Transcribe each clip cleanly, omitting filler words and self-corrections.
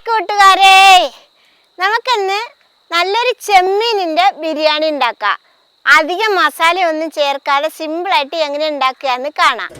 കൂട്ടുകാരെ, നമുക്കിന്ന് നല്ലൊരു ചെമ്മീനിൻ്റെ ബിരിയാണി ഉണ്ടാക്കാം. അധികം മസാലയൊന്നും ചേർക്കാതെ സിമ്പിളായിട്ട് എങ്ങനെ ഉണ്ടാക്കുകയെന്ന് കാണാം.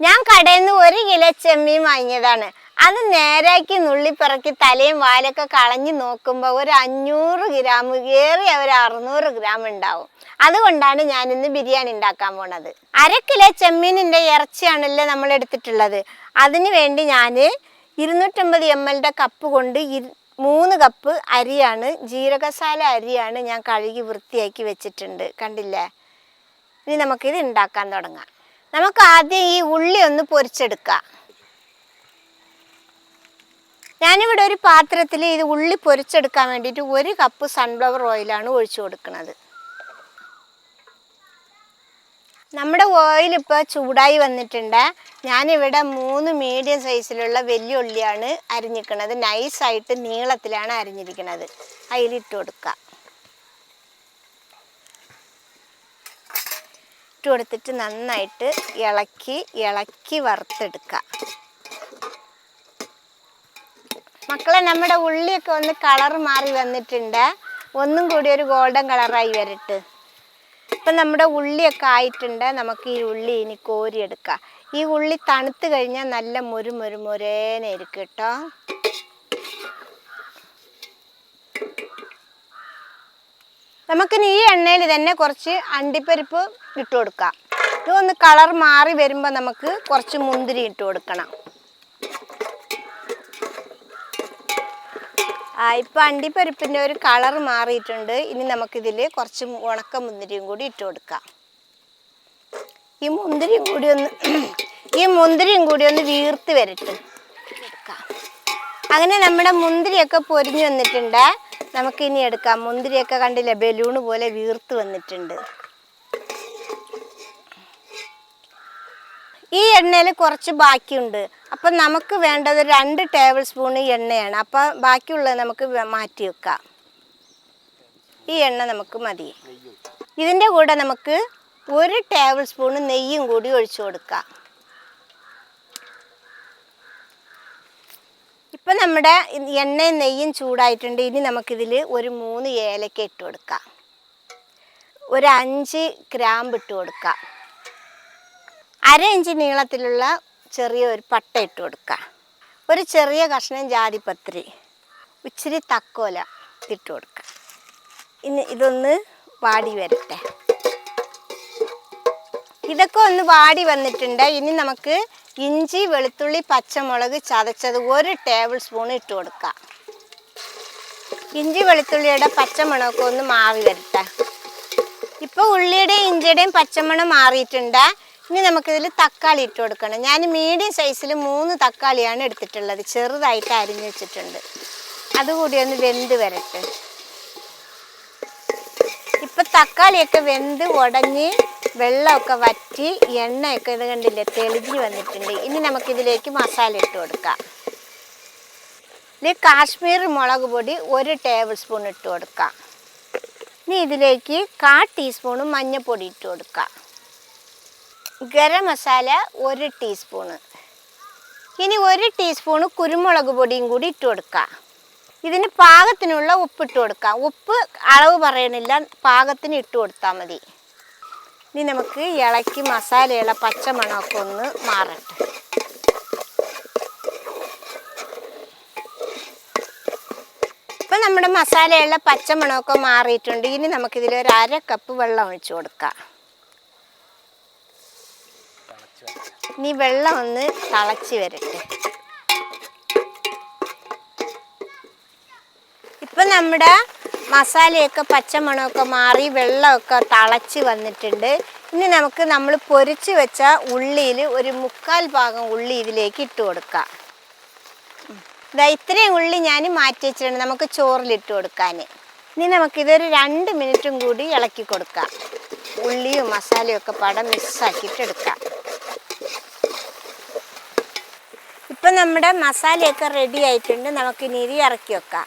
ഞാൻ കടയിൽ നിന്ന് 1 കിലോ ചെമ്മീൻ വാങ്ങിയതാണ്. അത് നേരാക്കി നുള്ളിപ്പിറക്കി തലയും വാലൊക്കെ കളഞ്ഞ് നോക്കുമ്പോൾ ഒരു 500 ഗ്രാം, ഏറിയ ഒരു 600 ഗ്രാം ഉണ്ടാവും. അതുകൊണ്ടാണ് ഞാനിന്ന് ബിരിയാണി ഉണ്ടാക്കാൻ പോണത്. 1/2 കിലോ ചെമ്മീനിൻ്റെ ഇറച്ചിയാണല്ലോ നമ്മൾ എടുത്തിട്ടുള്ളത്. അതിന് വേണ്ടി ഞാൻ 250 ml കപ്പ് കൊണ്ട് 3 കപ്പ് അരിയാണ്, ജീരകശാല അരിയാണ് ഞാൻ കഴുകി വൃത്തിയാക്കി വെച്ചിട്ടുണ്ട്. കണ്ടില്ലേ? ഇനി നമുക്കിത് ഉണ്ടാക്കാൻ തുടങ്ങാം. നമുക്ക് ആദ്യം ഈ ഉള്ളി ഒന്ന് പൊരിച്ചെടുക്കാം. ഞാനിവിടെ ഒരു പാത്രത്തിൽ ഇത് ഉള്ളി പൊരിച്ചെടുക്കാൻ വേണ്ടിയിട്ട് 1 കപ്പ് സൺഫ്ലവർ ഓയിലാണ് ഒഴിച്ചു കൊടുക്കുന്നത്. നമ്മുടെ ഓയിൽ ഇപ്പോൾ ചൂടായി വന്നിട്ടുണ്ട്. ഞാനിവിടെ 3 മീഡിയം സൈസിലുള്ള വലിയ ഉള്ളിയാണ് അരിഞ്ഞിരിക്കുന്നത്. നൈസായിട്ട് നീളത്തിലാണ് അരിഞ്ഞിരിക്കുന്നത്. അതിലിട്ട് കൊടുക്കുക. ഇട്ട് കൊടുത്തിട്ട് നന്നായിട്ട് ഇളക്കി വറുത്തെടുക്കുക. മക്കളെ, നമ്മുടെ ഉള്ളിയൊക്കെ ഒന്ന് കളർ മാറി വന്നിട്ടുണ്ട്. ഒന്നും കൂടി ഒരു ഗോൾഡൻ കളറായി വരട്ടെ. ഇപ്പം നമ്മുടെ ഉള്ളിയൊക്കെ ആയിട്ടുണ്ട്. നമുക്ക് ഈ ഉള്ളി ഇനി കോരിയെടുക്കാം. ഈ ഉള്ളി തണുത്ത് കഴിഞ്ഞാൽ നല്ല മുരേനായിരിക്കും കേട്ടോ. നമുക്കിനി ഈ എണ്ണയിൽ തന്നെ കുറച്ച് അണ്ടിപ്പരിപ്പ് ഇട്ട് കൊടുക്കാം. ഇതൊന്ന് കളർ മാറി വരുമ്പോൾ നമുക്ക് കുറച്ച് മുന്തിരി ഇട്ട് കൊടുക്കണം. ഇപ്പം അണ്ടിപ്പരിപ്പിൻ്റെ ഒരു കളർ മാറിയിട്ടുണ്ട്. ഇനി നമുക്കിതിൽ കുറച്ച് ഉണക്ക മുന്തിരിയും കൂടി ഇട്ട് കൊടുക്കാം. ഈ മുന്തിരിയും കൂടി ഒന്ന് വീർത്ത് വരട്ടെ. അങ്ങനെ നമ്മുടെ മുന്തിരിയൊക്കെ പൊരിഞ്ഞു വന്നിട്ടുണ്ട്. നമുക്കിനി എടുക്കാം. മുന്തിരിയൊക്കെ കണ്ടില്ലേ, ബലൂണ് പോലെ വീർത്ത് വന്നിട്ടുണ്ട്. ഈ എണ്ണയിൽ കുറച്ച് ബാക്കിയുണ്ട്. അപ്പം നമുക്ക് വേണ്ടത് 2 ടേബിൾ സ്പൂൺ എണ്ണയാണ്. അപ്പം ബാക്കിയുള്ളത് നമുക്ക് മാറ്റി വെക്കാം. ഈ എണ്ണ നമുക്ക് മതി. ഇതിൻ്റെ കൂടെ നമുക്ക് 1 ടേബിൾ സ്പൂൺ നെയ്യും കൂടി ഒഴിച്ചു കൊടുക്കാം. ഇപ്പം നമ്മുടെ എണ്ണയും നെയ്യും ചൂടായിട്ടുണ്ട്. ഇനി നമുക്കിതിൽ ഒരു 3 ഏലക്ക ഇട്ട് കൊടുക്കാം. ഒരു 5 ഗ്രാമ്പ് ഇട്ട് കൊടുക്കാം. 1/2 ഇഞ്ച് നീളത്തിലുള്ള ചെറിയൊരു പട്ട ഇട്ട് കൊടുക്കുക. ഒരു ചെറിയ കഷ്ണം ജാതിപത്രി, ഇച്ചിരി തക്കോല ഇട്ട് കൊടുക്കുക. ഇനി ഇതൊന്ന് വാടി വരട്ടെ. ഇതൊക്കെ ഒന്ന് വാടി വന്നിട്ടുണ്ട്. ഇനി നമുക്ക് ഇഞ്ചി, വെളുത്തുള്ളി, പച്ചമുളക് ചതച്ചത് 1 ടേബിൾ സ്പൂൺ ഇട്ട് കൊടുക്കുക. ഇഞ്ചി വെളുത്തുള്ളിയുടെ പച്ചമണമൊക്കെ ഒന്ന് മാറി വരട്ടെ. ഇപ്പോൾ ഉള്ളിയുടെയും ഇഞ്ചിയുടെയും പച്ചമണം മാറിയിട്ടുണ്ട്. ഇനി നമുക്കിതിൽ തക്കാളി ഇട്ട് കൊടുക്കണം. ഞാൻ മീഡിയം സൈസിൽ 3 തക്കാളിയാണ് എടുത്തിട്ടുള്ളത്. ചെറുതായിട്ട് അരിഞ്ഞ് വെച്ചിട്ടുണ്ട്. അതുകൂടി ഒന്ന് വെന്ത് വരട്ടെ. ഇപ്പം തക്കാളിയൊക്കെ വെന്ത് ഉടഞ്ഞ് വെള്ളമൊക്കെ വറ്റി എണ്ണയൊക്കെ ഇത് കണ്ടില്ലേ തെളിഞ്ഞ് വന്നിട്ടുണ്ട്. ഇനി നമുക്കിതിലേക്ക് മസാല ഇട്ട് കൊടുക്കാം. ഇതിൽ കാശ്മീർ മുളക് പൊടി 1 ടേബിൾ സ്പൂൺ ഇട്ട് കൊടുക്കാം. ഇനി ഇതിലേക്ക് 1/4 ടീസ്പൂൺ മഞ്ഞൾപ്പൊടി ഇട്ട് കൊടുക്കാം. ഗരം മസാല 1 ടീസ്പൂണ്. ഇനി 1 ടീസ്പൂൺ കുരുമുളക് പൊടിയും കൂടി ഇട്ട് കൊടുക്കാം. ഇതിന് പാകത്തിനുള്ള ഉപ്പിട്ട് കൊടുക്കാം. ഉപ്പ് അളവ് പറയണില്ല, പാകത്തിന് ഇട്ട് കൊടുത്താൽ മതി. ഇനി നമുക്ക് ഇളക്കി മസാലയുള്ള പച്ചമണമൊക്കെ ഒന്ന് മാറട്ടെ. ഇപ്പം നമ്മുടെ മസാലയുള്ള പച്ചമണമൊക്കെ മാറിയിട്ടുണ്ട്. ഇനി നമുക്കിതിൽ ഒരു 1/2 കപ്പ് വെള്ളം ഒഴിച്ചു കൊടുക്കാം. ഇനി വെള്ളം ഒന്ന് തിളച്ച് വരട്ടെ. ഇപ്പം നമ്മുടെ മസാലയൊക്കെ പച്ചമണമൊക്കെ മാറി വെള്ളമൊക്കെ തിളച്ച് വന്നിട്ടുണ്ട്. ഇനി നമുക്ക് നമ്മൾ പൊരിച്ച് വെച്ച ഉള്ളിയിൽ ഒരു 3/4 ഭാഗം ഉള്ളി ഇതിലേക്ക് ഇട്ട് കൊടുക്കാം. ഇത്രയും ഉള്ളി ഞാൻ മാറ്റി വെച്ചിട്ടുണ്ട് നമുക്ക് ചോറിലിട്ട് കൊടുക്കാൻ. ഇനി നമുക്കിതൊരു 2 മിനിറ്റും കൂടി ഇളക്കി കൊടുക്കാം. ഉള്ളിയും മസാലയും ഒക്കെ പടം മിക്സാക്കിയിട്ട് എടുക്കാം. ഇപ്പം നമ്മുടെ മസാലയൊക്കെ റെഡി ആയിട്ടുണ്ട്. നമുക്കിനി ഇത് ഇറക്കി വെക്കാം.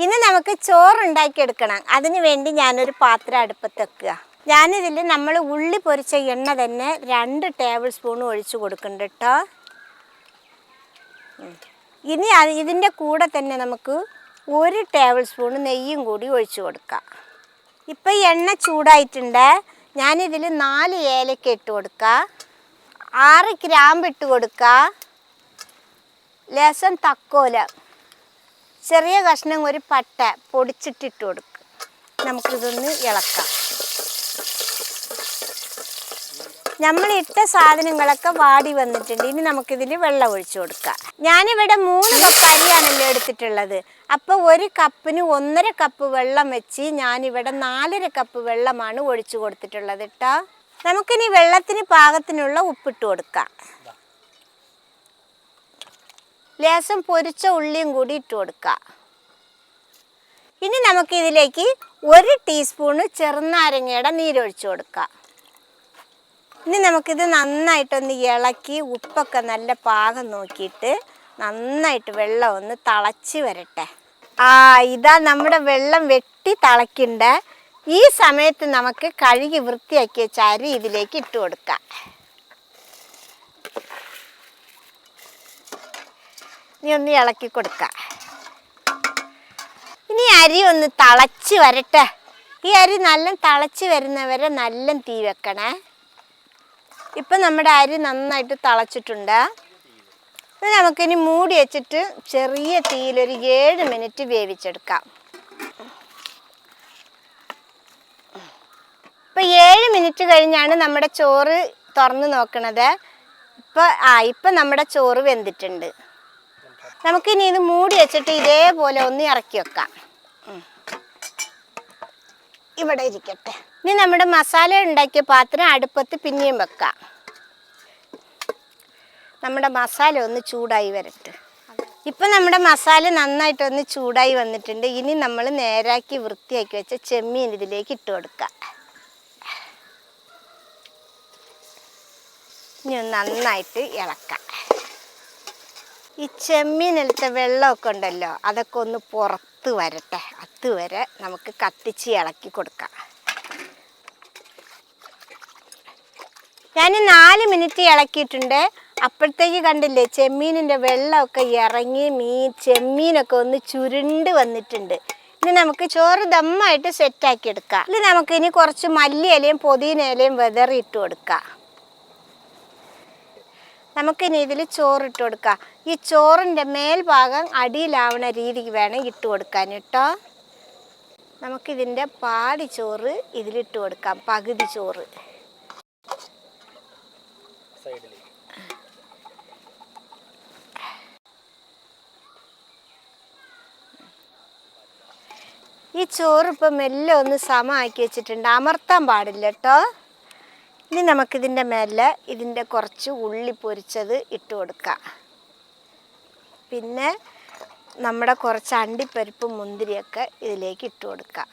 ഇനി നമുക്ക് ചോറുണ്ടാക്കിയെടുക്കണം. അതിന് വേണ്ടി ഞാനൊരു പാത്രം അടുപ്പത്ത് വെക്കുക. ഞാനിതിൽ നമ്മൾ ഉള്ളി പൊരിച്ച എണ്ണ തന്നെ 2 ടേബിൾ സ്പൂൺ ഒഴിച്ച് കൊടുക്കുന്നുണ്ട് കേട്ടോ. ഇനി ഇതിൻ്റെ കൂടെ തന്നെ നമുക്ക് 1 ടേബിൾ സ്പൂൺ നെയ്യും കൂടി ഒഴിച്ച് കൊടുക്കാം. ഇപ്പം എണ്ണ ചൂടായിട്ടുണ്ട്. ഞാനിതിൽ 4 ഏലക്ക ഇട്ട് കൊടുക്കുക, 6 ഗ്രാമ്പ് ഇട്ട് കൊടുക്കുക, ലേശം തക്കോല, ചെറിയ കഷ്ണം ഒരു പട്ട പൊടിച്ചിട്ടിട്ട് കൊടുക്കുക. നമുക്കിതൊന്ന് ഇളക്കാം. നമ്മളിട്ട സാധനങ്ങളൊക്കെ വാടി വന്നിട്ടുണ്ട്. ഇനി നമുക്കിതിൽ വെള്ളം ഒഴിച്ചു കൊടുക്കാം. ഞാനിവിടെ 3 കപ്പ് അരിയാണല്ലോ എടുത്തിട്ടുള്ളത്. അപ്പോൾ 1 കപ്പിന് 1.5 കപ്പ് വെള്ളം വെച്ച് ഞാനിവിടെ 4.5 കപ്പ് വെള്ളമാണ് ഒഴിച്ചു കൊടുത്തിട്ടുള്ളത് കേട്ടോ. നമുക്കിനി വെള്ളത്തിന് പാകത്തിനുള്ള ഉപ്പിട്ട് കൊടുക്കാം. ലേശം പൊരിച്ച ഉള്ളിയും കൂടി ഇട്ട് കൊടുക്കാം. ഇനി നമുക്കിതിലേക്ക് 1 ടീസ്പൂണ് ചെറുനാരങ്ങയുടെ നീരൊഴിച്ചു കൊടുക്കാം. ഇനി നമുക്കിത് നന്നായിട്ടൊന്ന് ഇളക്കി ഉപ്പൊക്കെ നല്ല പാകം നോക്കിയിട്ട് നന്നായിട്ട് വെള്ളം ഒന്ന് തിളച്ച് വരട്ടെ. ഇതാ നമ്മുടെ വെള്ളം വെട്ടി തിളയ്ക്കണ്ട. ഈ സമയത്ത് നമുക്ക് കഴുകി വൃത്തിയാക്കി വെച്ച അരി ഇതിലേക്ക് ഇട്ട് കൊടുക്കാം. ഇനി ഒന്ന് ഇളക്കി കൊടുക്കാം. ഇനി അരി ഒന്ന് തിളച്ച് വരട്ടെ. ഈ അരി നല്ല തിളച്ച് വരുന്നവരെ നല്ല തീ വെക്കണേ. ഇപ്പം നമ്മുടെ അരി നന്നായിട്ട് തിളച്ചിട്ടുണ്ട്. നമുക്കിനി മൂടി വെച്ചിട്ട് ചെറിയ തീയിലൊരു 7 മിനിറ്റ് വേവിച്ചെടുക്കാം. ഇപ്പം 7 മിനിറ്റ് കഴിഞ്ഞാണ് നമ്മുടെ ചോറ് തുറന്ന് നോക്കണത്. ഇപ്പം നമ്മുടെ ചോറ് വെന്തിട്ടുണ്ട്. നമുക്കിനി ഇത് മൂടി വെച്ചിട്ട് ഇതേപോലെ ഒന്ന് ഇറക്കി വെക്കാം. ഇവിടെ ഇരിക്കട്ടെ. ഇനി നമ്മുടെ മസാല ഉണ്ടാക്കിയ പാത്രം അടുപ്പത്ത് പിന്നെയും വെക്കാം. നമ്മുടെ മസാല ഒന്ന് ചൂടായി വരട്ടെ. ഇപ്പം നമ്മുടെ മസാല നന്നായിട്ടൊന്ന് ചൂടായി വന്നിട്ടുണ്ട്. ഇനി നമ്മൾ നേരാക്കി വൃത്തിയാക്കി വെച്ച ചെമ്മീൻ ഇതിലേക്ക് ഇട്ട് കൊടുക്കാം. ഇനി ഒന്ന് നന്നായിട്ട് ഇളക്കാം. ഈ ചെമ്മീനിലത്തെ വെള്ളമൊക്കെ ഉണ്ടല്ലോ, അതൊക്കെ ഒന്ന് പുറത്ത് വരട്ടെ. അതുവരെ നമുക്ക് കത്തിച്ച് ഇളക്കി കൊടുക്കാം. ഞാൻ 4 മിനിറ്റ് ഇളക്കിയിട്ടുണ്ട്. അപ്പോഴത്തേക്ക് കണ്ടില്ലേ ചെമ്മീനിൻ്റെ വെള്ളമൊക്കെ ഇറങ്ങി ചെമ്മീനൊക്കെ ഒന്ന് ചുരുണ്ട് വന്നിട്ടുണ്ട്. ഇനി നമുക്ക് ചോറ് ദമ്മായിട്ട് സെറ്റാക്കി എടുക്കാം. ഇനി നമുക്കിനി കുറച്ച് മല്ലിയിലയും പുതിനയിലയും വിതറിയിട്ട് കൊടുക്കാം. നമുക്കിനി ഇതിൽ ചോറിട്ട് കൊടുക്കാം. ഈ ചോറിൻ്റെ മേൽഭാഗം അടിയിലാവണ രീതിക്ക് വേണം ഇട്ട് കൊടുക്കാൻ കേട്ടോ. നമുക്കിതിൻ്റെ പാതി ചോറ് ഇതിലിട്ട് കൊടുക്കാം, പകുതി ചോറ്. ഈ ചോറ് ഇപ്പം മെല്ലെ ഒന്ന് സമമാക്കി വെച്ചിട്ടുണ്ട്. അമർത്താൻ പാടില്ല കേട്ടോ. ഇനി നമുക്കിതിൻ്റെ മേലെ ഇതിൻ്റെ കുറച്ച് ഉള്ളി പൊരിച്ചത് ഇട്ട് കൊടുക്കാം. പിന്നെ നമ്മുടെ കുറച്ച് അണ്ടിപ്പരിപ്പും മുന്തിരിയൊക്കെ ഇതിലേക്ക് ഇട്ട് കൊടുക്കാം.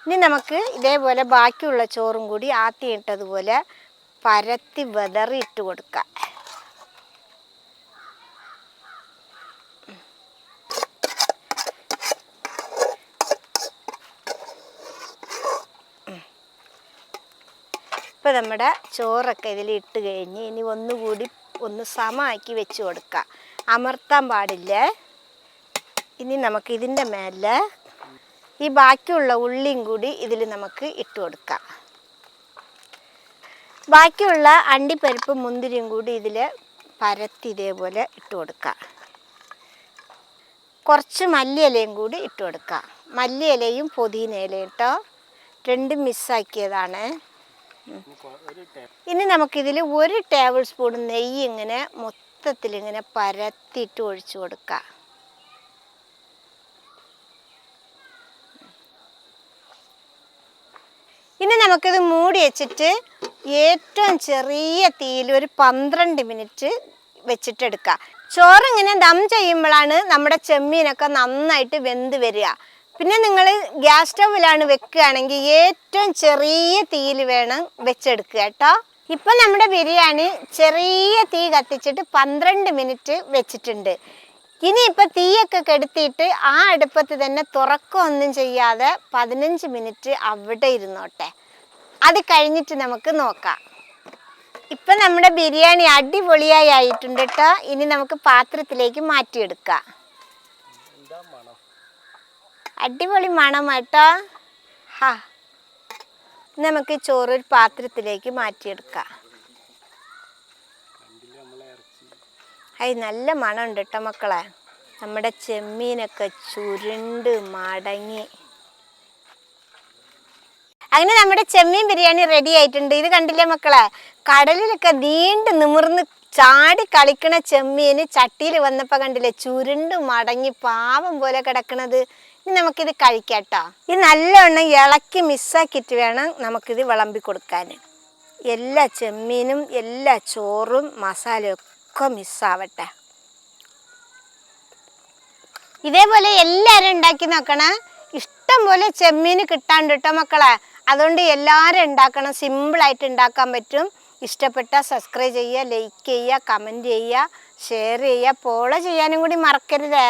ഇനി നമുക്ക് ഇതേപോലെ ബാക്കിയുള്ള ചോറും കൂടി ആദ്യം ഇട്ടതുപോലെ പരത്തി വിതറി ഇട്ട് കൊടുക്കാം. ഇപ്പം നമ്മുടെ ചോറൊക്കെ ഇതിൽ ഇട്ട് കഴിഞ്ഞ് ഇനി ഒന്നുകൂടി ഒന്ന് സമമാക്കി വെച്ച് കൊടുക്കുക. അമർത്താൻ പാടില്ല. ഇനി നമുക്ക് ഇതിൻ്റെ മേലെ ഈ ബാക്കിയുള്ള ഉള്ളിയും കൂടി ഇതിൽ നമുക്ക് ഇട്ട് കൊടുക്കാം. ബാക്കിയുള്ള അണ്ടിപ്പരിപ്പും മുന്തിരിയും കൂടി ഇതിൽ പരത്തി ഇതേപോലെ ഇട്ട് കൊടുക്കാം. കുറച്ച് മല്ലിയിലയും കൂടി ഇട്ട് കൊടുക്കാം. മല്ലിയിലയും പുതിനയിലയും കേട്ടോ, രണ്ടും മിക്സാക്കിയതാണ്. ഇനി നമുക്കിതിൽ 1 ടേബിൾ സ്പൂൺ നെയ്യ് ഇങ്ങനെ മൊത്തത്തിലിങ്ങനെ പരത്തിയിട്ട് ഒഴിച്ചു കൊടുക്കാം. ഇനി നമുക്കിത് മൂടി വെച്ചിട്ട് ഏറ്റവും ചെറിയ തീയിൽ ഒരു 12 മിനിറ്റ് വെച്ചിട്ടെടുക്കാം. ചോറിങ്ങനെ ദം ചെയ്യുമ്പോഴാണ് നമ്മുടെ ചെമ്മീനൊക്കെ നന്നായിട്ട് വെന്ത് വരിക. പിന്നെ നിങ്ങൾ ഗ്യാസ് സ്റ്റൗവിലാണ് വെക്കുകയാണെങ്കിൽ ഏറ്റവും ചെറിയ തീയിൽ വേണം വെച്ചെടുക്കുക കേട്ടോ. ഇപ്പം നമ്മുടെ ബിരിയാണി ചെറിയ തീ കത്തിച്ചിട്ട് 12 മിനിറ്റ് വെച്ചിട്ടുണ്ട്. ഇനിയിപ്പോൾ തീയൊക്കെ കെടുത്തിയിട്ട് ആ അടുപ്പത്ത് തന്നെ തുറക്കമൊന്നും ചെയ്യാതെ 15 മിനിറ്റ് അവിടെ ഇരുന്നോട്ടെ. അത് കഴിഞ്ഞിട്ട് നമുക്ക് നോക്കാം. ഇപ്പം നമ്മുടെ ബിരിയാണി അടിപൊളിയായി ആയിട്ടുണ്ട് കേട്ടോ. ഇനി നമുക്ക് പാത്രത്തിലേക്ക് മാറ്റിയെടുക്കാം. അടിപൊളി മണം കേട്ടോ. ഹാ, നമുക്ക് ചോറ് ഒരു പാത്രത്തിലേക്ക് മാറ്റിയെടുക്കാം. നല്ല മണമുണ്ട് കേട്ടോ മക്കളെ. നമ്മുടെ ചെമ്മീനൊക്കെ ചുരുണ്ട് മടങ്ങി. അങ്ങനെ നമ്മുടെ ചെമ്മീൻ ബിരിയാണി റെഡി ആയിട്ടുണ്ട്. ഇത് കണ്ടില്ലേ മക്കളെ, കടലിലൊക്കെ നീണ്ടു നിമിർന്ന് ചാടി കളിക്കണ ചെമ്മീന് ചട്ടിയിൽ വന്നപ്പോൾ കണ്ടില്ലേ ചുരുണ്ട് മടങ്ങി പാവം പോലെ കിടക്കണത്. ഇനി നമുക്കിത് കഴിക്കാട്ടോ. ഇത് നല്ലവണ്ണം ഇളക്കി മിസ്സാക്കിയിട്ട് വേണം നമുക്കിത് വിളമ്പി കൊടുക്കാൻ. എല്ലാ ചെമ്മീനും എല്ലാ ചോറും മസാലയൊക്കെ മിസ്സാവട്ടെ. ഇതേപോലെ എല്ലാവരും ഉണ്ടാക്കി നോക്കണം. ഇഷ്ടം പോലെ ചെമ്മീൻ കിട്ടാണ്ട് കേട്ടോ മക്കളെ. അതുകൊണ്ട് എല്ലാവരും ഉണ്ടാക്കണം. സിമ്പിളായിട്ട് ഉണ്ടാക്കാൻ പറ്റും. ഇഷ്ടപ്പെട്ടാൽ സബ്സ്ക്രൈബ് ചെയ്യുക, ലൈക്ക് ചെയ്യുക, കമൻറ്റ് ചെയ്യുക, ഷെയർ ചെയ്യുക, ഫോളോ ചെയ്യാനും കൂടി മറക്കരുതേ.